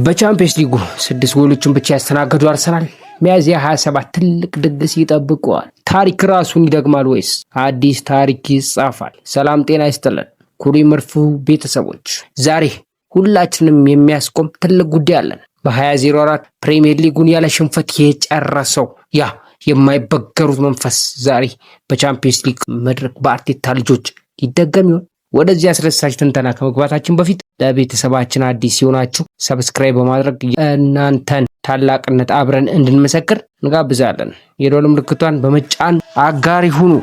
በቻምፒየንስ ሊጉ 6 ጎሎችን ብቻ ያስተናገዱ አርሰናል ሚያዝያ 27 ትልቅ ድግስ ይጠብቀዋል። ታሪክ ራሱን ይደግማል ወይስ አዲስ ታሪክ ይጻፋል? ሰላም ጤና ይስጥልን ኩሪ መርፉ ቤተሰቦች፣ ዛሬ ሁላችንም የሚያስቆም ትልቅ ጉዳይ አለን። በ2004 ፕሪሚየር ሊጉን ያለ ሽንፈት የጨረሰው ያ የማይበገሩት መንፈስ ዛሬ በቻምፒየንስ ሊግ መድረክ በአርቴታ ልጆች ይደገም ይሆን? ወደዚህ አስደሳች ትንተና ከመግባታችን በፊት ለቤተሰባችን አዲስ ሲሆናችሁ ሰብስክራይብ በማድረግ እናንተን ታላቅነት አብረን እንድንመሰክር እንጋብዛለን። የደወል ምልክቷን በመጫን አጋሪ ሁኑ።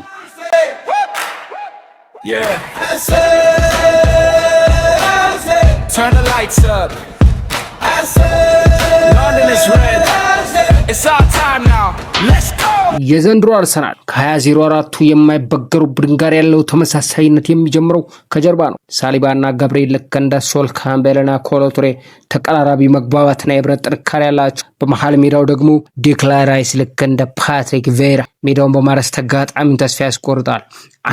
Turn the lights up. London is red. It's our time now. Let's go. የዘንድሮ አርሰናል ከ2004ቱ የማይበገሩ ቡድን ጋር ያለው ተመሳሳይነት የሚጀምረው ከጀርባ ነው። ሳሊባና ገብርኤል ልክ እንደ ሶል ካምቤልና ኮሎቱሬ ተቀራራቢ መግባባትና የብረት ጥንካሬ ያላቸው፣ በመሃል ሜዳው ደግሞ ዴክላን ራይስ ልክ እንደ ፓትሪክ ቬራ ሜዳውን በማረስ ተጋጣሚውን ተስፋ ያስቆርጣል።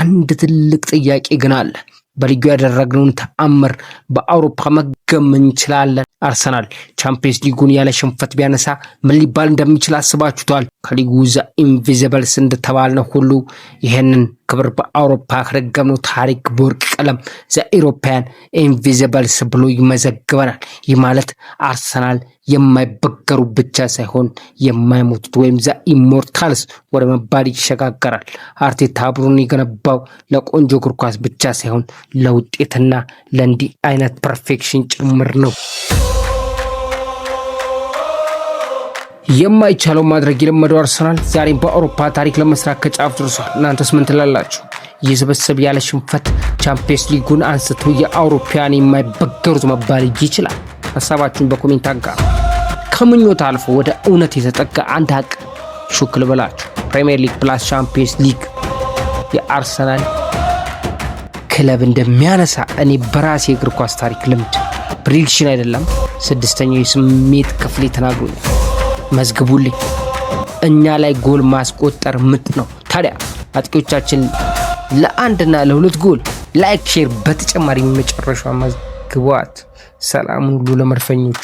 አንድ ትልቅ ጥያቄ ግን አለ። በሊጉ ያደረግነውን ተአምር በአውሮፓ መገም እንችላለን? አርሰናል ቻምፒየንስ ሊጉን ያለ ሽንፈት ቢያነሳ ምን ሊባል እንደሚችል አስባችሁታል? ከሊጉ ዘ ኢንቪዚብልስ እንደተባልነው ሁሉ ይሄንን ክብር በአውሮፓ ከደገምነው ታሪክ በወርቅ ቀለም ዘ ኢሮፓያን ኢንቪዚብልስ ብሎ ይመዘግበናል። ይህ ማለት አርሰናል የማይበገሩ ብቻ ሳይሆን የማይሞቱት ወይም ዘ ኢሞርታልስ ወደ መባል ይሸጋገራል። አርቴታ ቡድኑን የገነባው ለቆንጆ እግር ኳስ ብቻ ሳይሆን ለውጤትና ለእንዲህ አይነት ፐርፌክሽን ጭምር ነው። የማይቻለው ማድረግ የለመደው አርሰናል ዛሬም በአውሮፓ ታሪክ ለመስራት ከጫፍ ደርሷል። እናንተስ ምን ትላላችሁ? ይህ ስብስብ ያለ ሽንፈት ቻምፒየንስ ሊጉን አንስቶ የአውሮፓውያን የማይበገሩት መባል ይችላል? ሀሳባችሁን በኮሜንት አጋሩ። ከምኞት አልፎ ወደ እውነት የተጠጋ አንድ ሀቅ ሹክ ልበላችሁ። ፕሪሚየር ሊግ ፕላስ ቻምፒየንስ ሊግ የአርሰናል ክለብ እንደሚያነሳ እኔ በራሴ እግር ኳስ ታሪክ ልምድ ፕሪዲክሽን አይደለም፣ ስድስተኛው የስሜት ክፍሌ ተናግሮኛል። መዝግቡልኝ። እኛ ላይ ጎል ማስቆጠር ምጥ ነው። ታዲያ አጥቂዎቻችን ለአንድና ለሁለት ጎል ላይክ፣ ሼር በተጨማሪ መጨረሻው መዝግቧት። ሰላም ሁሉ ለመድፈኞቹ።